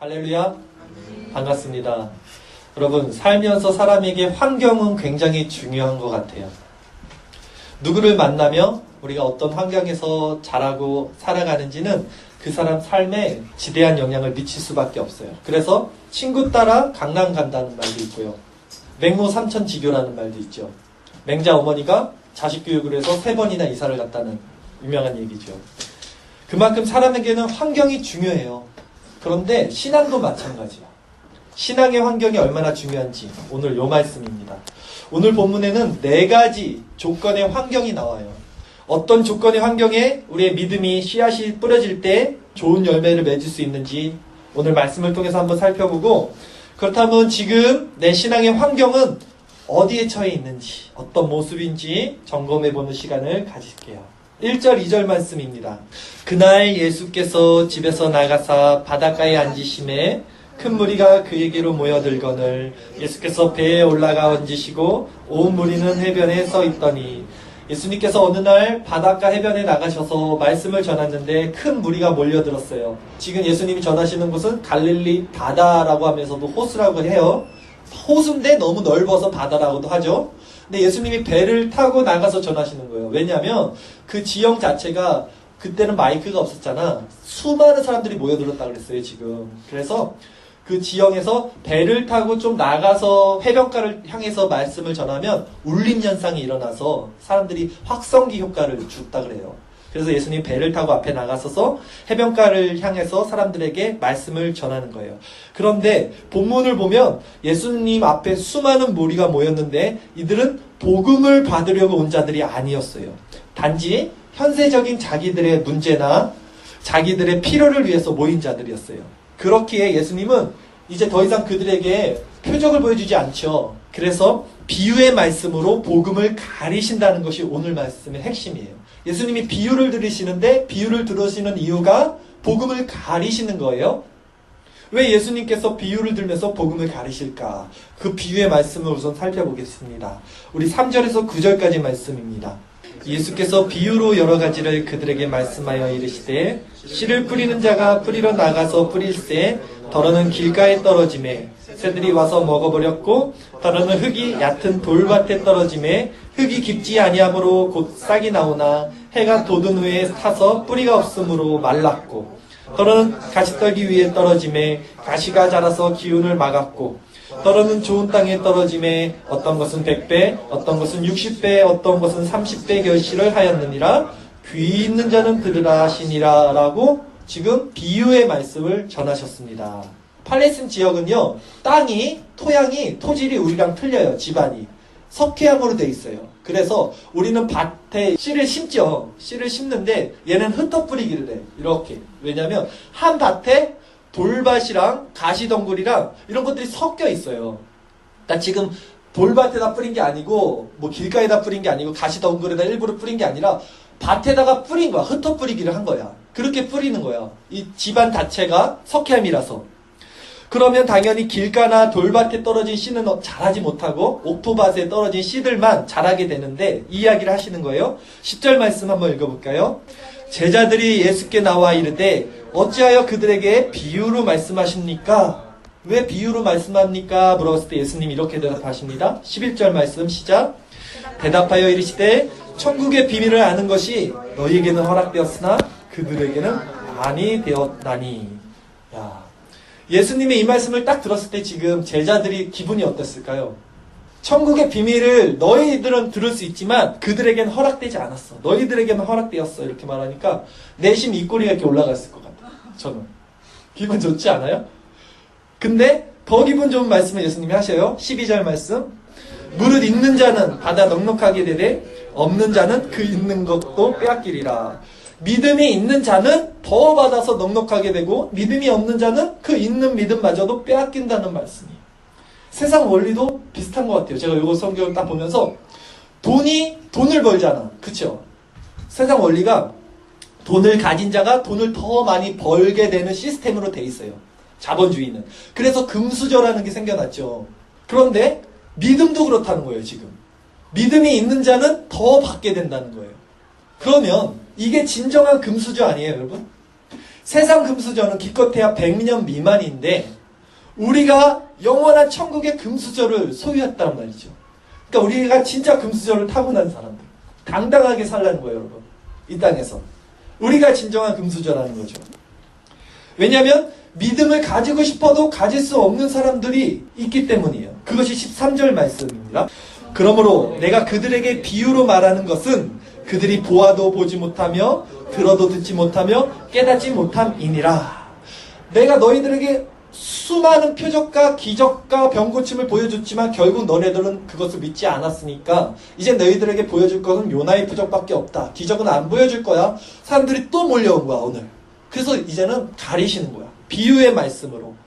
할렐루야. 반갑습니다. 여러분, 살면서 사람에게 환경은 굉장히 중요한 것 같아요. 누구를 만나며 우리가 어떤 환경에서 자라고 살아가는지는 그 사람 삶에 지대한 영향을 미칠 수밖에 없어요. 그래서 친구 따라 강남 간다는 말도 있고요. 맹모 삼천지교라는 말도 있죠. 맹자 어머니가 자식 교육을 해서 3번이나 이사를 갔다는 유명한 얘기죠. 그만큼 사람에게는 환경이 중요해요. 그런데 신앙도 마찬가지예요. 신앙의 환경이 얼마나 중요한지 오늘 요 말씀입니다. 오늘 본문에는 4가지 조건의 환경이 나와요. 어떤 조건의 환경에 우리의 믿음이 씨앗이 뿌려질 때 좋은 열매를 맺을 수 있는지 오늘 말씀을 통해서 한번 살펴보고, 그렇다면 지금 내 신앙의 환경은 어디에 처해 있는지, 어떤 모습인지 점검해보는 시간을 가질게요. 1절 2절 말씀입니다. 그날 예수께서 집에서 나가사 바닷가에 앉으심에 큰 무리가 그에게로 모여들거늘 예수께서 배에 올라가 앉으시고 온 무리는 해변에 서 있더니, 예수님께서 어느 날 바닷가 해변에 나가셔서 말씀을 전하는데 큰 무리가 몰려들었어요. 지금 예수님이 전하시는 곳은 갈릴리 바다라고 하면서도 호수라고 해요. 호수인데 너무 넓어서 바다라고도 하죠. 근데 예수님이 배를 타고 나가서 전하시는 거예요. 왜냐하면 그 지형 자체가 그때는 마이크가 없었잖아. 수많은 사람들이 모여들었다 그랬어요, 지금. 그래서 그 지형에서 배를 타고 좀 나가서 해변가를 향해서 말씀을 전하면 울림 현상이 일어나서 사람들이 확성기 효과를 줬다 그래요. 그래서 예수님 배를 타고 앞에 나가서서 해변가를 향해서 사람들에게 말씀을 전하는 거예요. 그런데 본문을 보면 예수님 앞에 수많은 무리가 모였는데 이들은 복음을 받으려고 온 자들이 아니었어요. 단지 현세적인 자기들의 문제나 자기들의 필요를 위해서 모인 자들이었어요. 그렇기에 예수님은 이제 더 이상 그들에게 표적을 보여주지 않죠. 그래서 비유의 말씀으로 복음을 가리신다는 것이 오늘 말씀의 핵심이에요. 예수님이 비유를 들으시는데 비유를 들으시는 이유가 복음을 가리시는 거예요. 왜 예수님께서 비유를 들면서 복음을 가리실까? 그 비유의 말씀을 우선 살펴보겠습니다. 우리 3절에서 9절까지 말씀입니다. 예수께서 비유로 여러 가지를 그들에게 말씀하여 이르시되, 씨를 뿌리는 자가 뿌리러 나가서 뿌릴새 더러는 길가에 떨어지매 새들이 와서 먹어버렸고, 더러는 흙이 얕은 돌밭에 떨어지매 흙이 깊지 아니하므로 곧 싹이 나오나 해가 돋은 후에 타서 뿌리가 없으므로 말랐고, 더러는 가시떨기 위에 떨어지매 가시가 자라서 기운을 막았고, 더러는 좋은 땅에 떨어지매 어떤 것은 100배, 어떤 것은 60배, 어떤 것은 30배 결실을 하였느니라. 귀 있는 자는 들으라 하시니라 라고 지금 비유의 말씀을 전하셨습니다. 팔레스틴 지역은요, 땅이, 토질이 우리랑 틀려요. 집안이 석회암으로 돼 있어요. 그래서 우리는 밭에 씨를 심죠. 씨를 심는데 얘는 흩어 뿌리기를 해. 이렇게. 왜냐면 한 밭에 돌밭이랑 가시덩굴이랑 이런 것들이 섞여 있어요. 나 지금 돌밭에다 뿌린 게 아니고 뭐 길가에다 뿌린 게 아니고 가시덩굴에다 일부러 뿌린 게 아니라 밭에다가 뿌린 거야. 흩어 뿌리기를 한 거야. 그렇게 뿌리는 거야. 이 집안 자체가 석회암이라서. 그러면 당연히 길가나 돌밭에 떨어진 씨는 자라지 못하고 옥토밭에 떨어진 씨들만 자라게 되는데 이 이야기를 하시는 거예요. 10절 말씀 한번 읽어볼까요? 제자들이 예수께 나와 이르되 어찌하여 그들에게 비유로 말씀하십니까? 왜 비유로 말씀합니까? 물어봤을 때 예수님이 이렇게 대답하십니다. 11절 말씀 시작. 대답하여 이르시되 천국의 비밀을 아는 것이 너희에게는 허락되었으나 그들에게는 아니 되었나니. 야, 예수님의 이 말씀을 딱 들었을 때 지금 제자들이 기분이 어땠을까요? 천국의 비밀을 너희들은 들을 수 있지만 그들에게는 허락되지 않았어. 너희들에게만 허락되었어. 이렇게 말하니까 내심 입꼬리가 이렇게 올라갔을 것 같아요. 저는. 기분 좋지 않아요? 근데 더 기분 좋은 말씀을 예수님이 하셔요. 12절 말씀. 무릇 있는 자는 받아 넉넉하게 되되 없는 자는 그 있는 것도 빼앗기리라. 믿음이 있는 자는 더 받아서 넉넉하게 되고 믿음이 없는 자는 그 있는 믿음마저도 빼앗긴다는 말씀이에요. 세상 원리도 비슷한 것 같아요. 제가 이거 성경을 딱 보면서 돈을 벌잖아. 그쵸? 세상 원리가 돈을 가진 자가 돈을 더 많이 벌게 되는 시스템으로 돼 있어요. 자본주의는. 그래서 금수저라는 게 생겨났죠. 그런데 믿음도 그렇다는 거예요, 지금. 믿음이 있는 자는 더 받게 된다는 거예요. 그러면 이게 진정한 금수저 아니에요, 여러분? 세상 금수저는 기껏해야 100년 미만인데 우리가 영원한 천국의 금수저를 소유했단 말이죠. 그러니까 우리가 진짜 금수저를 타고난 사람들, 당당하게 살라는 거예요, 여러분. 이 땅에서 우리가 진정한 금수저라는 거죠. 왜냐하면 믿음을 가지고 싶어도 가질 수 없는 사람들이 있기 때문이에요. 그것이 13절 말씀입니다. 그러므로 내가 그들에게 비유로 말하는 것은 그들이 보아도 보지 못하며 들어도 듣지 못하며 깨닫지 못함이니라. 내가 너희들에게 수많은 표적과 기적과 병고침을 보여줬지만 결국 너네들은 그것을 믿지 않았으니까 이제 너희들에게 보여줄 것은 요나의 표적밖에 없다. 기적은 안 보여줄 거야. 사람들이 또 몰려온 거야, 오늘. 그래서 이제는 가리시는 거야. 비유의 말씀으로.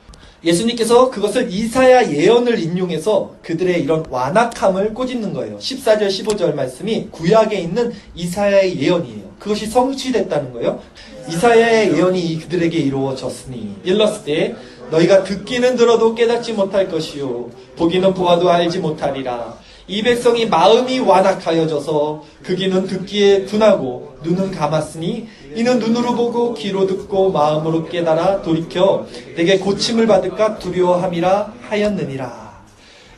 예수님께서 그것을 이사야 예언을 인용해서 그들의 이런 완악함을 꼬집는 거예요. 14절 15절 말씀이 구약에 있는 이사야의 예언이에요. 그것이 성취됐다는 거예요. 이사야의 예언이 그들에게 이루어졌으니 일렀을 때 너희가 듣기는 들어도 깨닫지 못할 것이요 보기는 보아도 알지 못하리라. 이 백성이 마음이 완악하여져서 그 귀는 듣기에 둔하고 눈은 감았으니 이는 눈으로 보고 귀로 듣고 마음으로 깨달아 돌이켜 내게 고침을 받을까 두려워함이라 하였느니라.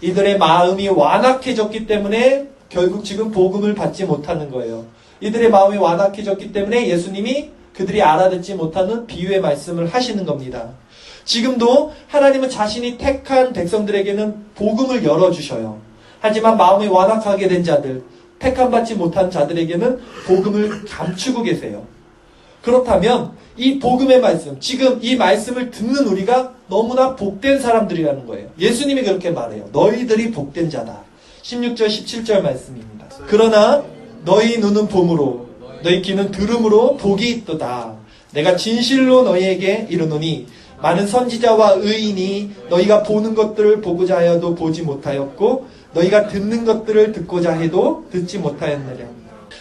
이들의 마음이 완악해졌기 때문에 결국 지금 복음을 받지 못하는 거예요. 이들의 마음이 완악해졌기 때문에 예수님이 그들이 알아듣지 못하는 비유의 말씀을 하시는 겁니다. 지금도 하나님은 자신이 택한 백성들에게는 복음을 열어주셔요. 하지만 마음이 완악하게 된 자들, 택함받지 못한 자들에게는 복음을 감추고 계세요. 그렇다면 이 복음의 말씀, 지금 이 말씀을 듣는 우리가 너무나 복된 사람들이라는 거예요. 예수님이 그렇게 말해요. 너희들이 복된 자다. 16절 17절 말씀입니다. 그러나 너희 눈은 봄으로 너희 귀는 들음으로 복이 있도다. 내가 진실로 너희에게 이르노니 많은 선지자와 의인이 너희가 보는 것들을 보고자 하여도 보지 못하였고 너희가 듣는 것들을 듣고자 해도 듣지 못하였느냐.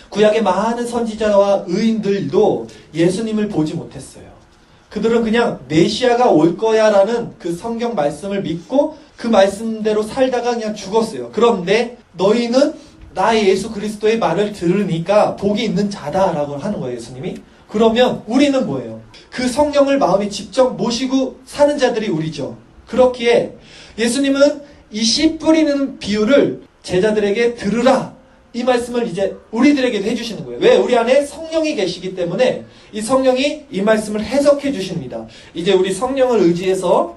구약의 많은 선지자와 의인들도 예수님을 보지 못했어요. 그들은 그냥 메시아가 올 거야 라는 그 성경 말씀을 믿고 그 말씀대로 살다가 그냥 죽었어요. 그런데 너희는 나의 예수 그리스도의 말을 들으니까 복이 있는 자다라고 하는 거예요, 예수님이. 그러면 우리는 뭐예요? 그 성령을 마음에 직접 모시고 사는 자들이 우리죠. 그렇기에 예수님은 이 씨 뿌리는 비유를 제자들에게 들으라. 이 말씀을 이제 우리들에게도 해주시는 거예요. 왜? 우리 안에 성령이 계시기 때문에 이 성령이 이 말씀을 해석해 주십니다. 이제 우리 성령을 의지해서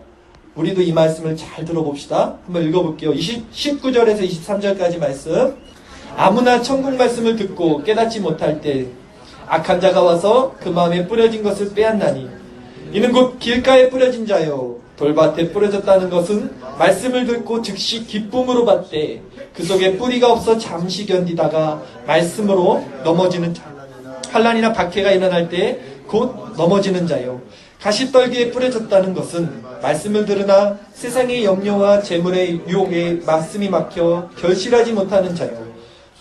우리도 이 말씀을 잘 들어봅시다. 한번 읽어볼게요. 19절에서 23절까지 말씀. 아무나 천국 말씀을 듣고 깨닫지 못할 때 악한 자가 와서 그 마음에 뿌려진 것을 빼앗나니 이는 곧 길가에 뿌려진 자요 돌밭에 뿌려졌다는 것은 말씀을 듣고 즉시 기쁨으로 받되 그 속에 뿌리가 없어 잠시 견디다가 말씀으로 넘어지는 자. 환난이나 박해가 일어날 때 곧 넘어지는 자요. 가시떨기에 뿌려졌다는 것은 말씀을 들으나 세상의 염려와 재물의 유혹에 말씀이 막혀 결실하지 못하는 자요.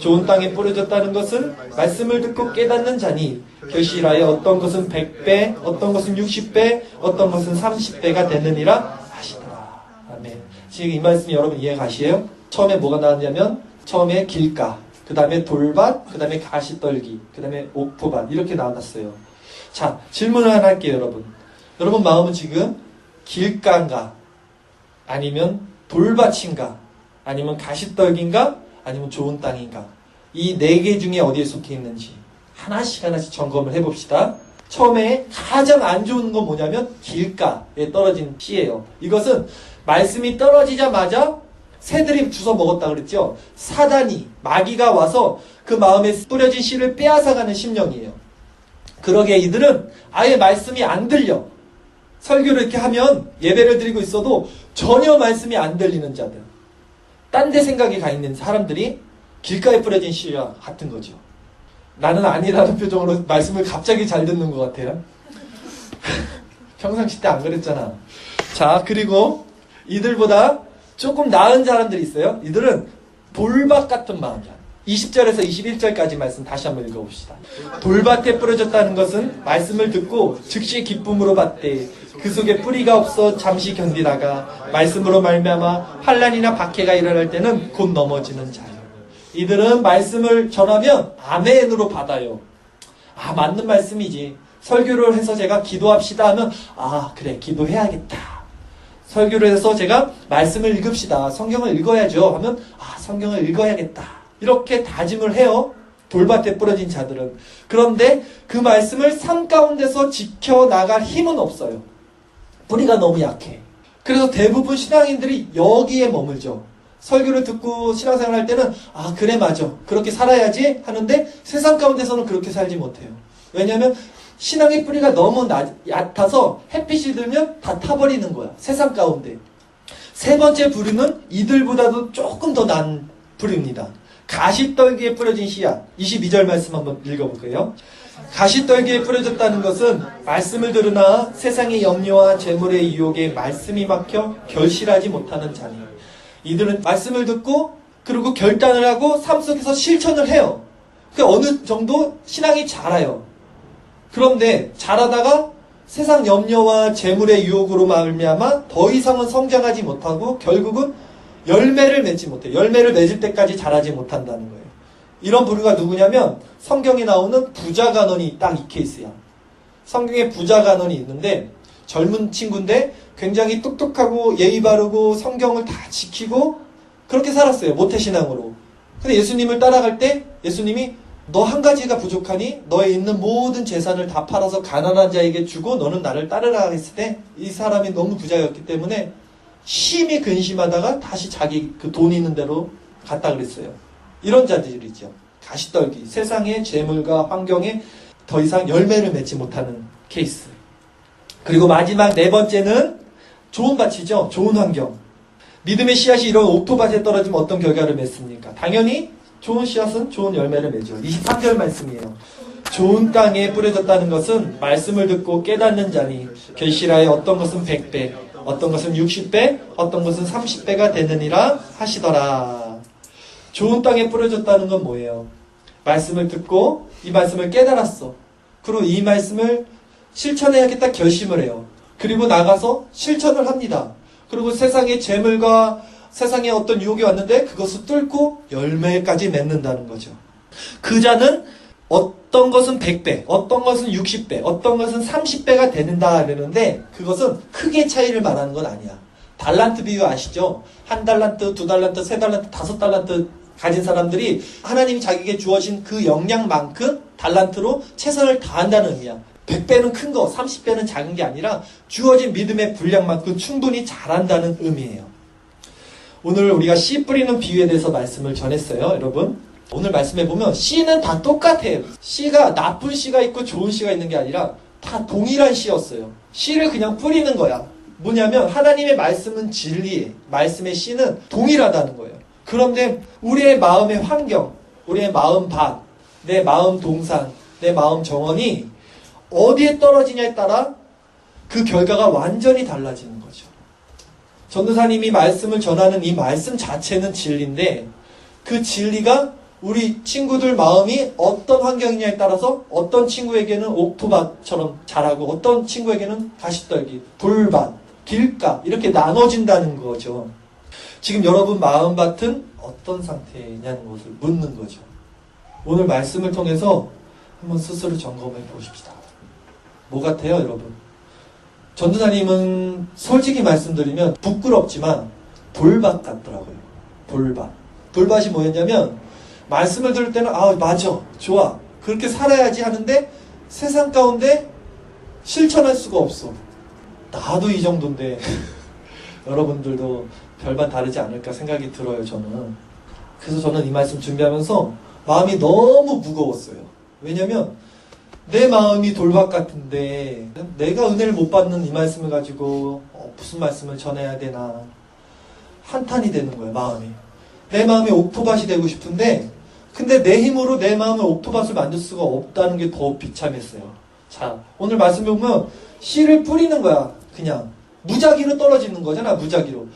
좋은 땅에 뿌려졌다는 것은 말씀을 듣고 깨닫는 자니 결실하여 어떤 것은 100배, 어떤 것은 60배, 어떤 것은 30배가 되느니라 하시더라. 아멘. 지금 이 말씀이 여러분 이해 가시에요? 처음에 뭐가 나왔냐면 처음에 길가, 그 다음에 돌밭, 그 다음에 가시떨기, 그 다음에 옥토밭 이렇게 나왔어요. 자, 질문을 하나 할게요, 여러분. 여러분 마음은 지금 길가인가? 아니면 돌밭인가? 아니면 가시떨기인가? 아니면 좋은 땅인가? 이 네 개 중에 어디에 속해 있는지 하나씩 점검을 해봅시다. 처음에 가장 안 좋은 건 뭐냐면 길가에 떨어진 씨예요. 이것은 말씀이 떨어지자마자 새들이 주워 먹었다 그랬죠. 사단이, 마귀가 와서 그 마음에 뿌려진 씨를 빼앗아가는 심령이에요. 그러기에 이들은 아예 말씀이 안 들려. 설교를 이렇게 하면 예배를 드리고 있어도 전혀 말씀이 안 들리는 자들. 딴 데 생각이 가 있는 사람들이 길가에 뿌려진 씨와 같은 거죠. 나는 아니라는 표정으로 말씀을 갑자기 잘 듣는 것 같아요. 평상시 때 안 그랬잖아. 자, 그리고 이들보다 조금 나은 사람들이 있어요. 이들은 돌밭 같은 마음이야. 20절에서 21절까지 말씀 다시 한번 읽어봅시다. 돌밭에 뿌려졌다는 것은 말씀을 듣고 즉시 기쁨으로 받되 그 속에 뿌리가 없어 잠시 견디다가 말씀으로 말미암아 환난이나 박해가 일어날 때는 곧 넘어지는 자요. 이들은 말씀을 전하면 아멘으로 받아요. 아, 맞는 말씀이지. 설교를 해서 제가 기도합시다 하면 아 그래 기도해야겠다. 설교를 해서 제가 말씀을 읽읍시다. 성경을 읽어야죠 하면 아 성경을 읽어야겠다. 이렇게 다짐을 해요. 돌밭에 부러진 자들은. 그런데 그 말씀을 삶 가운데서 지켜나갈 힘은 없어요. 뿌리가 너무 약해. 그래서 대부분 신앙인들이 여기에 머물죠. 설교를 듣고 신앙생활 할 때는 아 그래 맞아 그렇게 살아야지 하는데 세상 가운데서는 그렇게 살지 못해요. 왜냐하면 신앙의 뿌리가 너무 얕아서 햇빛이 들면 다 타버리는 거야. 세상 가운데. 세 번째 부류는 이들보다도 조금 더 난 부류입니다. 가시떨기에 뿌려진 씨앗. 22절 말씀 한번 읽어볼게요. 가시떨기에 뿌려졌다는 것은 말씀을 들으나 세상의 염려와 재물의 유혹에 말씀이 막혀 결실하지 못하는 자니. 이들은 말씀을 듣고 그리고 결단을 하고 삶 속에서 실천을 해요. 그러니까 어느 정도 신앙이 자라요. 그런데 자라다가 세상 염려와 재물의 유혹으로 말미암아 더 이상은 성장하지 못하고 결국은 열매를 맺지 못해요. 열매를 맺을 때까지 자라지 못한다는 거예요. 이런 부류가 누구냐면 성경에 나오는 부자 간원이 딱 이 케이스야. 성경에 부자 간원이 있는데 젊은 친구인데 굉장히 똑똑하고 예의 바르고 성경을 다 지키고 그렇게 살았어요. 모태신앙으로. 근데 예수님을 따라갈 때 예수님이 너 한 가지가 부족하니 너의 있는 모든 재산을 다 팔아서 가난한 자에게 주고 너는 나를 따르라 했을 때 이 사람이 너무 부자였기 때문에 심히 근심하다가 다시 자기 그 돈 있는 대로 갔다 그랬어요. 이런 자들이죠. 가시떨기. 세상의 재물과 환경에 더 이상 열매를 맺지 못하는 케이스. 그리고 마지막 네 번째는 좋은 밭이죠. 좋은 환경. 믿음의 씨앗이 이런 옥토밭에 떨어지면 어떤 결과를 맺습니까? 당연히 좋은 씨앗은 좋은 열매를 맺죠. 23절 말씀이에요. 좋은 땅에 뿌려졌다는 것은 말씀을 듣고 깨닫는 자니 결실하여 어떤 것은 100배, 어떤 것은 60배, 어떤 것은 30배가 되느니라 하시더라. 좋은 땅에 뿌려졌다는 건 뭐예요? 말씀을 듣고 이 말씀을 깨달았어. 그리고 이 말씀을 실천해야겠다 결심을 해요. 그리고 나가서 실천을 합니다. 그리고 세상의 재물과 세상에 어떤 유혹이 왔는데 그것을 뚫고 열매까지 맺는다는 거죠. 그 자는 어떤 것은 100배, 어떤 것은 60배, 어떤 것은 30배가 되는다 그러는데 그것은 크게 차이를 말하는 건 아니야. 달란트 비유 아시죠? 한 달란트, 두 달란트, 세 달란트, 다섯 달란트 가진 사람들이 하나님이 자기에게 주어진 그 역량만큼 달란트로 최선을 다한다는 의미야. 100배는 큰 거, 30배는 작은 게 아니라 주어진 믿음의 분량만큼 충분히 잘한다는 의미예요. 오늘 우리가 씨 뿌리는 비유에 대해서 말씀을 전했어요. 여러분 오늘 말씀해 보면 씨는 다 똑같아요. 씨가 나쁜 씨가 있고 좋은 씨가 있는 게 아니라 다 동일한 씨였어요. 씨를 그냥 뿌리는 거야. 뭐냐면 하나님의 말씀은 진리에 말씀의 씨는 동일하다는 거예요. 그런데 우리의 마음의 환경, 우리의 마음 밭, 내 마음 동산, 내 마음 정원이 어디에 떨어지냐에 따라 그 결과가 완전히 달라지는 거죠. 전도사님이 말씀을 전하는 이 말씀 자체는 진리인데 그 진리가 우리 친구들 마음이 어떤 환경이냐에 따라서 어떤 친구에게는 옥토밭처럼 자라고 어떤 친구에게는 가시떨기, 돌밭, 길가 이렇게 나눠진다는 거죠. 지금 여러분 마음밭은 어떤 상태냐는 것을 묻는 거죠. 오늘 말씀을 통해서 한번 스스로 점검해 보십시다. 뭐 같아요 여러분? 전도사님은 솔직히 말씀드리면 부끄럽지만 돌밭 같더라고요. 돌밭. 돌밭이 뭐였냐면 말씀을 들을 때는 아 맞아 좋아 그렇게 살아야지 하는데 세상 가운데 실천할 수가 없어. 나도 이 정도인데 여러분들도 별반 다르지 않을까 생각이 들어요 저는. 그래서 저는 이 말씀 준비하면서 마음이 너무 무거웠어요. 왜냐면 내 마음이 돌밭 같은데 내가 은혜를 못 받는 이 말씀을 가지고 무슨 말씀을 전해야 되나 한탄이 되는 거예요. 마음이. 내 마음이 옥토밭이 되고 싶은데 근데 내 힘으로 내 마음을 옥토밭을 만들 수가 없다는 게 더 비참했어요. 자 오늘 말씀을 보면 씨를 뿌리는 거야. 그냥 무작위로 떨어지는 거잖아. 무작위로.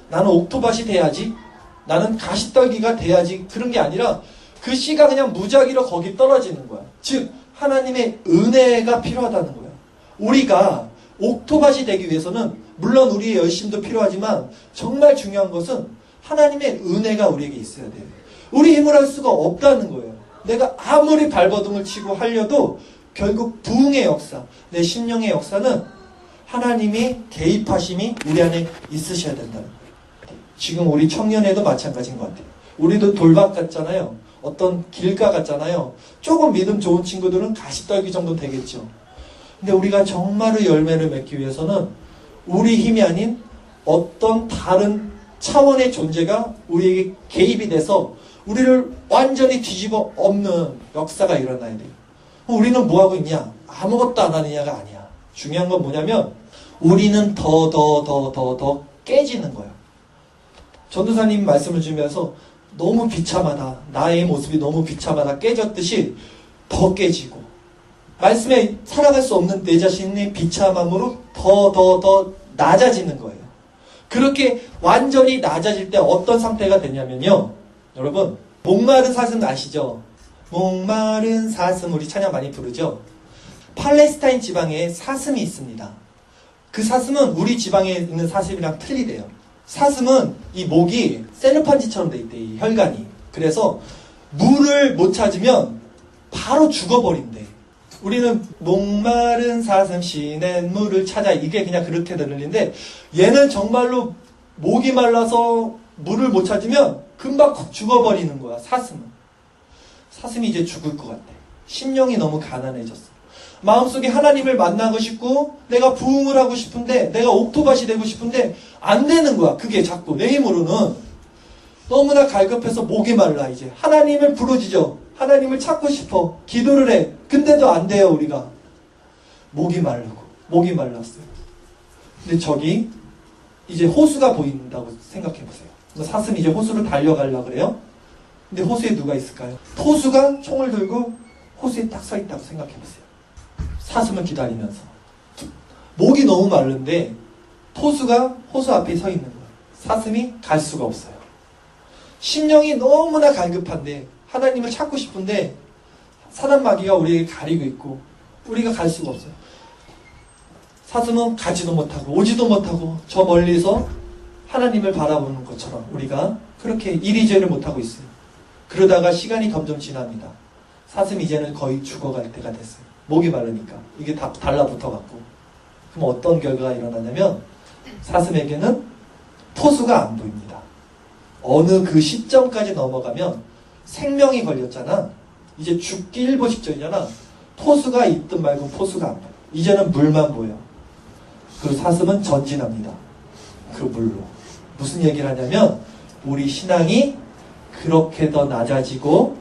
나는 옥토밭이 돼야지. 나는 가시떨기가 돼야지. 그런 게 아니라 그 씨가 그냥 무작위로 거기 떨어지는 거야. 즉 하나님의 은혜가 필요하다는 거야. 우리가 옥토밭이 되기 위해서는 물론 우리의 열심도 필요하지만 정말 중요한 것은 하나님의 은혜가 우리에게 있어야 돼요. 우리 힘을 할 수가 없다는 거예요. 내가 아무리 발버둥을 치고 하려도 결국 부흥의 역사, 내 심령의 역사는 하나님이 개입하심이 우리 안에 있으셔야 된다는 거예요. 지금 우리 청년회도 마찬가지인 것 같아요. 우리도 돌박 같잖아요. 어떤 길가 같잖아요. 조금 믿음 좋은 친구들은 가시떨기 정도 되겠죠. 근데 우리가 정말로 열매를 맺기 위해서는 우리 힘이 아닌 어떤 다른 차원의 존재가 우리에게 개입이 돼서 우리를 완전히 뒤집어 엎는 역사가 일어나야 돼요. 우리는 뭐하고 있냐? 아무것도 안 하느냐가 아니야. 중요한 건 뭐냐면 우리는 더 깨지는 거예요. 전도사님 말씀을 주면서 너무 비참하다. 나의 모습이 너무 비참하다. 깨졌듯이 더 깨지고 말씀에 살아갈 수 없는 내 자신의 비참함으로 더 낮아지는 거예요. 그렇게 완전히 낮아질 때 어떤 상태가 되냐면요. 여러분, 목마른 사슴 아시죠? 목마른 사슴 우리 찬양 많이 부르죠? 팔레스타인 지방에 사슴이 있습니다. 그 사슴은 우리 지방에 있는 사슴이랑 틀리대요. 사슴은 이 목이 셀로판지처럼 돼 있대, 이 혈관이. 그래서 물을 못 찾으면 바로 죽어버린대. 우리는 목마른 사슴 시낸 물을 찾아, 이게 그냥 그렇게 들리는데 얘는 정말로 목이 말라서 물을 못 찾으면 금방 죽어버리는 거야. 사슴이 이제 죽을 것 같아. 심령이 너무 가난해졌어. 마음속에 하나님을 만나고 싶고 내가 부흥을 하고 싶은데 내가 옥토밭이 되고 싶은데 안 되는 거야. 그게 자꾸 내 힘으로는. 너무나 갈급해서 목이 말라. 이제 하나님을 부르짖어. 하나님을 찾고 싶어. 기도를 해. 근데도 안 돼요. 우리가 목이 말랐어요. 근데 저기 이제 호수가 보인다고 생각해 보세요. 사슴이 이제 호수를 달려가려고 그래요. 근데 호수에 누가 있을까요? 토수가 총을 들고 호수에 딱 서 있다고 생각해 보세요. 사슴을 기다리면서. 목이 너무 마른데 토수가 호수 앞에 서 있는 거예요. 사슴이 갈 수가 없어요. 심령이 너무나 갈급한데 하나님을 찾고 싶은데 사단 마귀가 우리에게 가리고 있고 우리가 갈 수가 없어요. 사슴은 가지도 못하고 오지도 못하고 저 멀리서 하나님을 바라보는 것처럼 우리가 그렇게 이리저리를 못하고 있어요. 그러다가 시간이 점점 지납니다. 사슴이 이제는 거의 죽어갈 때가 됐어요. 목이 마르니까 이게 다 달라붙어갖고. 그럼 어떤 결과가 일어나냐면 사슴에게는 토수가 안 보입니다. 어느 그 시점까지 넘어가면 생명이 걸렸잖아. 이제 죽기 일보 직전이잖아. 토수가 있든 말고 토수가 안 보여. 이제는 물만 보여. 그 사슴은 전진합니다. 그 물로. 무슨 얘기를 하냐면 우리 신앙이 그렇게 더 낮아지고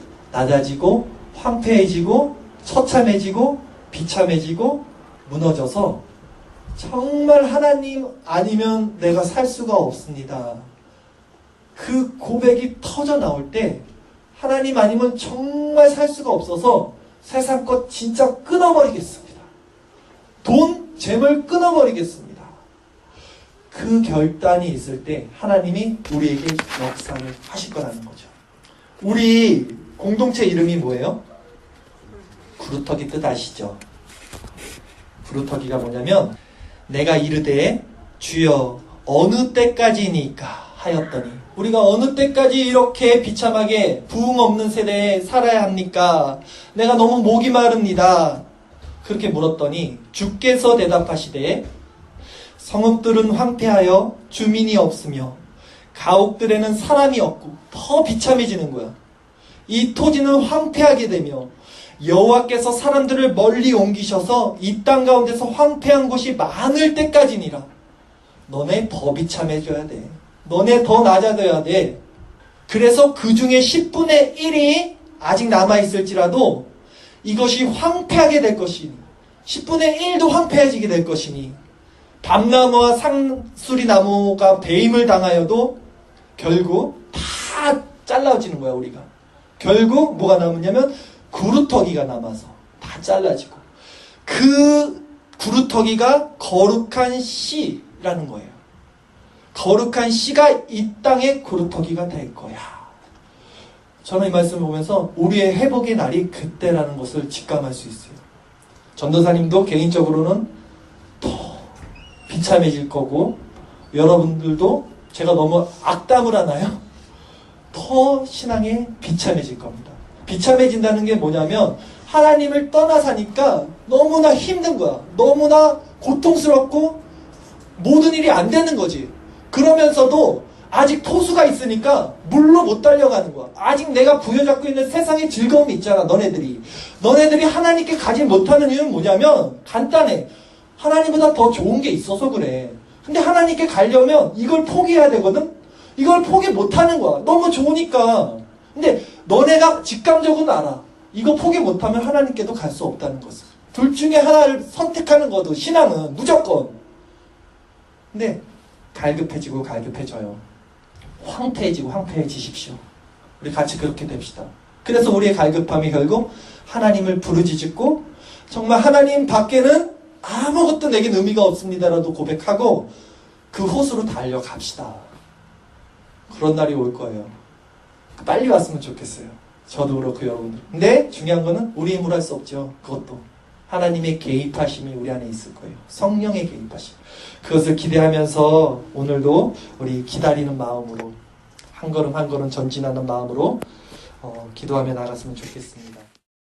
황폐해지고 처참해지고 비참해지고 무너져서 정말 하나님 아니면 내가 살 수가 없습니다. 그 고백이 터져 나올 때 하나님 아니면 정말 살 수가 없어서 세상 것 진짜 끊어버리겠습니다. 돈, 재물 끊어버리겠습니다. 그 결단이 있을 때 하나님이 우리에게 역사를 하실 거라는 거죠. 우리 공동체 이름이 뭐예요? 구루터기 뜻 아시죠? 구루터기가 뭐냐면 내가 이르되 주여 어느 때까지니까 하였더니 우리가 어느 때까지 이렇게 비참하게 부흥 없는 세대에 살아야 합니까? 내가 너무 목이 마릅니다. 그렇게 물었더니 주께서 대답하시되 성읍들은 황폐하여 주민이 없으며 가옥들에는 사람이 없고 더 비참해지는 거야. 이 토지는 황폐하게 되며 여호와께서 사람들을 멀리 옮기셔서 이 땅 가운데서 황폐한 곳이 많을 때까지니라. 너네 더 비참해져야 돼. 너네 더 낮아져야 돼. 그래서 그 중에 10분의 1이 아직 남아있을지라도 이것이 황폐하게 될 것이니 10분의 1도 황폐해지게 될 것이니 밤나무와 상수리 나무가 배임을 당하여도 결국 다 잘라지는 거야. 우리가 결국 뭐가 남으냐면 구루터기가 남아서 다 잘라지고 그 구루터기가 거룩한 씨라는 거예요. 거룩한 씨가 이 땅의 구루터기가 될 거야. 저는 이 말씀을 보면서 우리의 회복의 날이 그때라는 것을 직감할 수 있어요. 전도사님도 개인적으로는 더 비참해질 거고 여러분들도 제가 너무 악담을 하나요? 더 신앙에 비참해질 겁니다. 비참해진다는 게 뭐냐면 하나님을 떠나 사니까 너무나 힘든 거야. 너무나 고통스럽고 모든 일이 안 되는 거지. 그러면서도 아직 토수가 있으니까 물로 못 달려가는 거야. 아직 내가 부여잡고 있는 세상의 즐거움이 있잖아. 너네들이 하나님께 가지 못하는 이유는 뭐냐면 간단해. 하나님보다 더 좋은 게 있어서 그래. 근데 하나님께 가려면 이걸 포기해야 되거든. 이걸 포기 못하는 거야. 너무 좋으니까. 근데 너네가 직감적으로 알아. 이거 포기 못하면 하나님께도 갈 수 없다는 것을. 둘 중에 하나를 선택하는 것도 신앙은 무조건. 근데 갈급해지고 갈급해져요. 황폐해지고 황폐해지십시오. 우리 같이 그렇게 됩시다. 그래서 우리의 갈급함이 결국 하나님을 부르짖고 정말 하나님 밖에는 아무것도 내겐 의미가 없습니다라도 고백하고 그 호수로 달려갑시다. 그런 날이 올 거예요. 빨리 왔으면 좋겠어요. 저도 그렇고 여러분들. 근데 중요한 거는 우리 힘으로 할 수 없죠. 그것도 하나님의 개입하심이 우리 안에 있을 거예요. 성령의 개입하심. 그것을 기대하면서 오늘도 우리 기다리는 마음으로 한 걸음 한 걸음 전진하는 마음으로 기도하며 나갔으면 좋겠습니다.